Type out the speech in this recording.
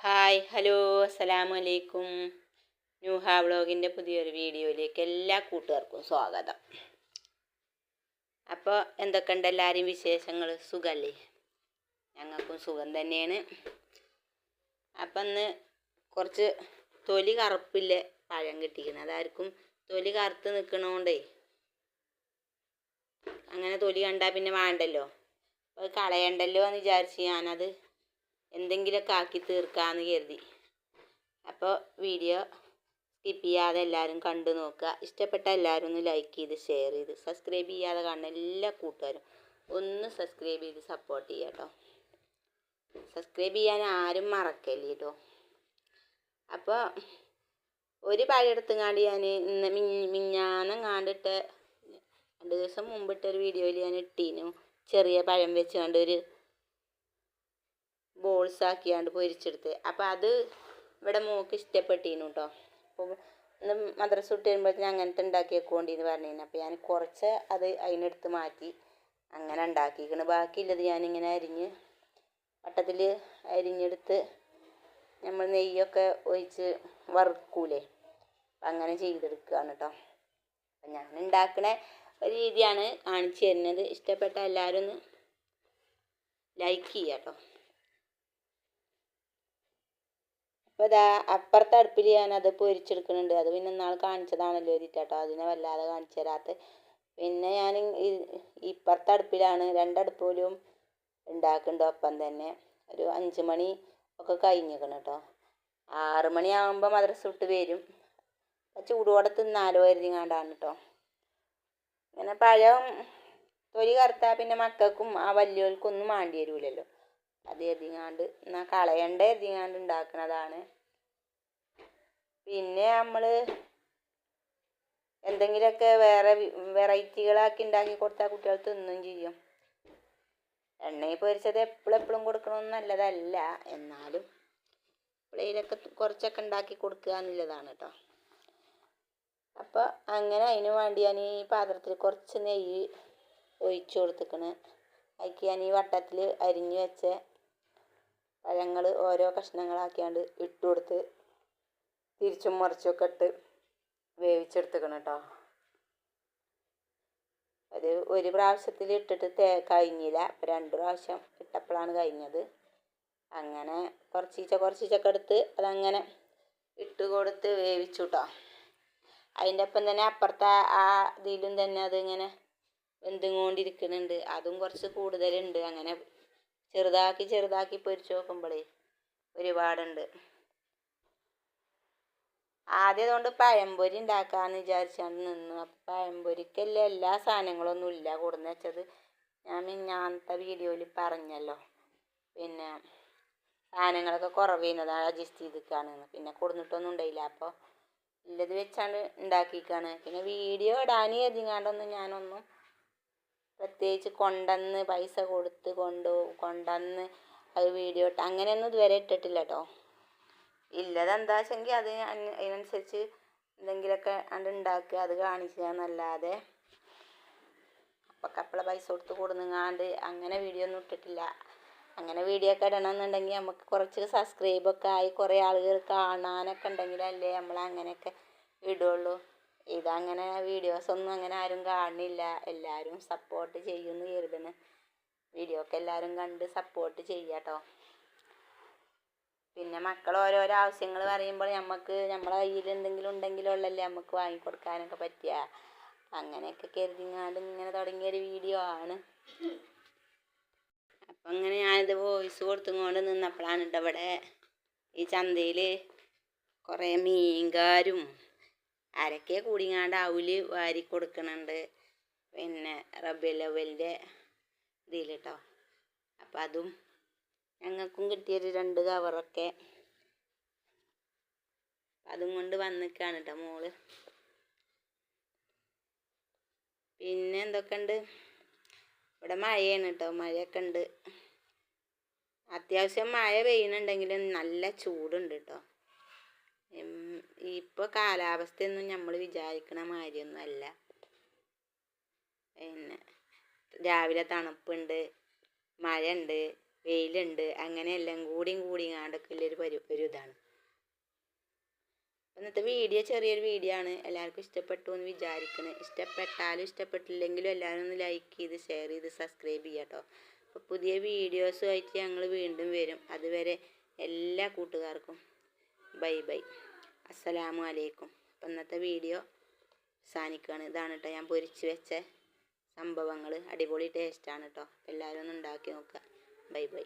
Hi hello അസ്സലാമു അലൈക്കും. ന്യൂഹ വ്ളോഗിൻ്റെ പുതിയൊരു വീഡിയോയിലേക്ക് എല്ലാ കൂട്ടുകാർക്കും സ്വാഗതം. അപ്പോൾ എന്തൊക്കെയുണ്ട് എല്ലാവരും വിശേഷങ്ങൾ? സുഖമല്ലേ? ഞങ്ങൾക്കും സുഖം തന്നെയാണ്. അപ്പം ഇന്ന് കുറച്ച് തൊലി കറുപ്പില്ല പഴം കിട്ടിയിരിക്കുന്നത്. അതായിരിക്കും തൊലി കറുത്ത് നിൽക്കണോണ്ടേ അങ്ങനെ തൊലി കണ്ടാൽ പിന്നെ വേണ്ടല്ലോ, അപ്പോൾ കളയണ്ടല്ലോ എന്ന് വിചാരിച്ച് ഞാനത് എന്തെങ്കിലുമൊക്കെ ആക്കി തീർക്കാമെന്ന് കരുതി. അപ്പോൾ വീഡിയോ സ്കിപ്പ് ചെയ്യാതെ എല്ലാവരും കണ്ടു നോക്കുക. ഇഷ്ടപ്പെട്ട എല്ലാവരും ഒന്ന് ലൈക്ക് ചെയ്ത് ഷെയർ ചെയ്ത് സബ്സ്ക്രൈബ് ചെയ്യാതെ കാണുന്ന എല്ലാ കൂട്ടുകാരും ഒന്ന് സബ്സ്ക്രൈബ് ചെയ്ത് സപ്പോർട്ട് ചെയ്യുക കേട്ടോ. സബ്സ്ക്രൈബ് ചെയ്യാൻ ആരും മറക്കല്ലേ കേട്ടോ. അപ്പോൾ ഒരു പഴം എടുത്തുങ്ങാണ്ട് ഞാൻ ഇന്ന് മിഞ്ഞാന്നെങ്ങാണ്ടിട്ട് 2 ദിവസം മുമ്പിട്ടൊരു വീഡിയോയിൽ ഞാൻ ഇട്ടീനു. ചെറിയ പഴം വെച്ചുകൊണ്ട് ഒരു ബോൾസ് ആക്കിയാണ്ട് പൊരിച്ചെടുത്ത്. അപ്പോൾ അത് ഇവിടെ മോൾക്ക് ഇഷ്ടപ്പെട്ടിരുന്നു കേട്ടോ. അപ്പോൾ ഇന്ന് മദ്രസ വിട്ട് വരുമ്പോഴത്തേന് അങ്ങനത്തെ ഉണ്ടാക്കി വെക്കൊണ്ടിന്ന് പറഞ്ഞിരുന്നു. അപ്പോൾ ഞാൻ കുറച്ച് അത് അതിനെടുത്ത് മാറ്റി അങ്ങനെ ഉണ്ടാക്കിയിരിക്കണം. ബാക്കിയുള്ളത് ഞാനിങ്ങനെ അരിഞ്ഞ് വട്ടത്തിൽ അരിഞ്ഞെടുത്ത് നമ്മൾ നെയ്യൊക്കെ ഒഴിച്ച് വറുക്കൂലേ, അങ്ങനെ ചെയ്തെടുക്കുകയാണ് കേട്ടോ. അപ്പം ഞാൻ ഉണ്ടാക്കുന്ന ഒരു രീതിയാണ് കാണിച്ചു തരുന്നത്. ഇഷ്ടപ്പെട്ട എല്ലാവരും ഒന്ന് ലൈക്ക് ചെയ്യുക കേട്ടോ. അപ്പോൾ ഇതാ അപ്പുറത്തെ അടുപ്പിൽ ഞാനത് പൊരിച്ചെടുക്കുന്നുണ്ട്. അത് പിന്നെ നാൾ കാണിച്ചതാണല്ലോ എഴുതിട്ടോ, അതിനെ വല്ലാതെ കാണിച്ചു തരാത്ത. പിന്നെ ഞാൻ ഇപ്പുറത്തെ അടുപ്പിലാണ്, 2 അടുപ്പിലും ഉണ്ടാക്കുന്നുണ്ട്. ഒപ്പം തന്നെ ഒരു 5 മണി ഒക്കെ കഴിഞ്ഞിരിക്കണം കേട്ടോ. 6 മണിയാകുമ്പോൾ മദ്രസ വിട്ട് വരും. ചൂടോടെ തിന്നാലോ എഴുതിങ്ങാണ്ടാണ് കേട്ടോ. ഇങ്ങനെ പഴം തൊലി കറുത്താൽ പിന്നെ മക്കൾക്കും ആ വലിയവർക്കൊന്നും മാണ്ടി വരില്ലല്ലോ. അത് എഴുതിങ്ങാണ്ട് എന്നാൽ കളയണ്ട എഴുതിങ്ങാണ്ട് ഉണ്ടാക്കുന്നതാണ്. പിന്നെ നമ്മൾ എന്തെങ്കിലുമൊക്കെ വേറെ വെറൈറ്റികളാക്കി ഉണ്ടാക്കി കൊടുത്താൽ കുട്ടികൾ തിന്നും ചെയ്യും. എണ്ണയിൽ പൊരിച്ചത് എപ്പോഴും കൊടുക്കണമെന്ന് നല്ലതല്ല, എന്നാലും എപ്പോഴേലൊക്കെ കുറച്ചൊക്കെ ഉണ്ടാക്കി കൊടുക്കുക എന്നുള്ളതാണ് കേട്ടോ. അപ്പോൾ അങ്ങനെ അതിന് വേണ്ടി ഞാൻ ഈ പാത്രത്തിൽ കുറച്ച് നെയ്യ് ഒഴിച്ചു കൊടുത്തിക്കണ്. അതിലേക്ക് ഞാൻ ഈ വട്ടത്തിൽ അരിഞ്ഞു വെച്ച പഴങ്ങൾ ഓരോ കഷ്ണങ്ങളാക്കിയാണ്ട് ഇട്ട് കൊടുത്ത് തിരിച്ചും മറിച്ചൊക്കെ ഇട്ട് വേവിച്ചെടുത്തിക്കണം കേട്ടോ. അത് ഒരു പ്രാവശ്യത്തിൽ ഇട്ടിട്ട് കഴിഞ്ഞില്ല. അപ്പോൾ 2 പ്രാവശ്യം ഇട്ടപ്പോഴാണ് കഴിഞ്ഞത്. അങ്ങനെ കുറച്ചൊക്കെ എടുത്ത് അതങ്ങനെ ഇട്ട് കൊടുത്ത് വേവിച്ചു കേട്ടോ. അതിൻ്റെ ഒപ്പം തന്നെ അപ്പുറത്തെ ആ ഇതിലും തന്നെ അതിങ്ങനെ വെന്തുകൊണ്ടിരിക്കുന്നുണ്ട്. അതും കുറച്ച് കൂടുതലുണ്ട്. അങ്ങനെ ചെറുതാക്കി പൊരിച്ച് നോക്കുമ്പോഴേ ഒരുപാടുണ്ട്. ആദ്യം അതുകൊണ്ട് പഴംപൊരി ഉണ്ടാക്കാമെന്ന് വിചാരിച്ചാണ് നിന്നു. അപ്പം പഴംപൊരിക്കല്ലേ എല്ലാ സാധനങ്ങളൊന്നും ഇല്ല കൊടുന്ന് വെച്ചത്. ഞാൻ മിഞ്ഞാന്നത്തെ വീഡിയോയിൽ പറഞ്ഞല്ലോ. പിന്നെ സാധനങ്ങളൊക്കെ കുറവേന്നത് അഡ്ജസ്റ്റ് ചെയ്തിരിക്കുകയാണെന്ന്. പിന്നെ കൊടുന്നിട്ടൊന്നും ഉണ്ടായില്ല. അപ്പോൾ ഉള്ളത് വെച്ചാണ്ട് ഉണ്ടാക്കിയിരിക്കുകയാണ്. പിന്നെ വീഡിയോ ഇടാൻ എഴുതിങ്ങാണ്ടൊന്നും ഞാനൊന്നും പ്രത്യേകിച്ച് കൊണ്ടുവന്ന് പൈസ കൊടുത്ത് കൊണ്ടുവന്ന് അത് വീഡിയോ ഇട്ട് അങ്ങനെയൊന്നും ഇതുവരെ ഇട്ടിട്ടില്ല കേട്ടോ. ഇല്ലതെന്താ വെച്ചെങ്കിൽ അത് അതിനനുസരിച്ച് എന്തെങ്കിലുമൊക്കെ അത് ഉണ്ടാക്കുക, അത് കാണിക്കുക എന്നല്ലാതെ അപ്പോൾ പൈസ കൊടുത്ത് കൊടുങ്ങാണ്ട് അങ്ങനെ വീഡിയോ ഒന്നും ഇട്ടിട്ടില്ല. അങ്ങനെ വീഡിയോ ഒക്കെ ഇടണമെന്നുണ്ടെങ്കിൽ നമുക്ക് കുറച്ച് സബ്സ്ക്രൈബൊക്കെ ആയി കുറേ ആളുകൾ കാണാനൊക്കെ ഉണ്ടെങ്കിലല്ലേ നമ്മൾ അങ്ങനെയൊക്കെ ഇടുള്ളൂ. ഇതങ്ങനെ വീഡിയോസൊന്നും അങ്ങനെ ആരും കാണുന്നില്ല. എല്ലാവരും സപ്പോർട്ട് ചെയ്യുമെന്ന് കരുതുന്നു. വീഡിയോ ഒക്കെ എല്ലാവരും കണ്ട് സപ്പോർട്ട് ചെയ്യുക കേട്ടോ. പിന്നെ മക്കൾ ഓരോരോ ആവശ്യങ്ങൾ പറയുമ്പോൾ നമ്മളെ കയ്യിൽ എന്തെങ്കിലും ഉണ്ടെങ്കിലുള്ളല്ലേ നമുക്ക് വാങ്ങിക്കൊടുക്കാനൊക്കെ പറ്റുക. അങ്ങനെയൊക്കെ കരുതിങ്ങാണ്ട് ഇങ്ങനെ തുടങ്ങിയൊരു വീഡിയോ ആണ്. അപ്പം അങ്ങനെ ഞാനിത് വോയിസ് കൊടുത്തുകൊണ്ട് നിന്നപ്പോഴാണ് കേട്ടോ ഇവിടെ ഈ ചന്തയിൽ കുറേ മീൻകാരും ആരൊക്കെ കൂടിങ്ങാണ്ട് അവല് വാരി കൊടുക്കണുണ്ട്. പിന്നെ റബീഉൽ അവ്വലിൻ്റെ ഇതിൽ കേട്ടോ. അപ്പം അതും ഞങ്ങൾക്കും കിട്ടിയൊരു 2 കവറൊക്കെ അതും കൊണ്ട് വന്നിക്കാണ് കേട്ടോ മോള്. പിന്നെ എന്തൊക്കെയുണ്ട്? ഇവിടെ മഴയാണ് കേട്ടോ. മഴയൊക്കെ ഉണ്ട്. അത്യാവശ്യം മഴ പെയ്യുന്നുണ്ടെങ്കിലും നല്ല ചൂടുണ്ട് കേട്ടോ. ഇപ്പോൾ കാലാവസ്ഥയൊന്നും നമ്മൾ വിചാരിക്കണ മാതിരിയൊന്നും അല്ല. പിന്നെ രാവിലെ തണുപ്പുണ്ട്, മഴ ഉണ്ട്, വെയിലുണ്ട്, അങ്ങനെ എല്ലാം കൂടിങ്ങാണ്ടൊക്കെ ഒരു ഇതാണ്. ഇന്നത്തെ വീഡിയോ ചെറിയൊരു വീഡിയോ ആണ്. എല്ലാവർക്കും ഇഷ്ടപ്പെട്ടു എന്ന് വിചാരിക്കണേ. ഇഷ്ടപ്പെട്ടാലും ഇഷ്ടപ്പെട്ടില്ലെങ്കിലും എല്ലാവരും ഒന്ന് ലൈക്ക് ചെയ്ത് ഷെയർ ചെയ്ത് സബ്സ്ക്രൈബ് ചെയ്യാം കേട്ടോ. അപ്പോൾ പുതിയ വീഡിയോസുമായിട്ട് ഞങ്ങൾ വീണ്ടും വരും. അതുവരെ എല്ലാ കൂട്ടുകാർക്കും ബൈ ബൈ, അസ്സലാമു അലൈക്കും. അപ്പം ഇന്നത്തെ വീഡിയോ അവസാനിക്കുകയാണ്. ഇതാണ് കേട്ടോ ഞാൻ പൊരിച്ച് വെച്ച സംഭവങ്ങൾ. അടിപൊളി ടേസ്റ്റാണ് കേട്ടോ. എല്ലാവരും ഒന്ന് ഉണ്ടാക്കി നോക്കുക. Bye bye.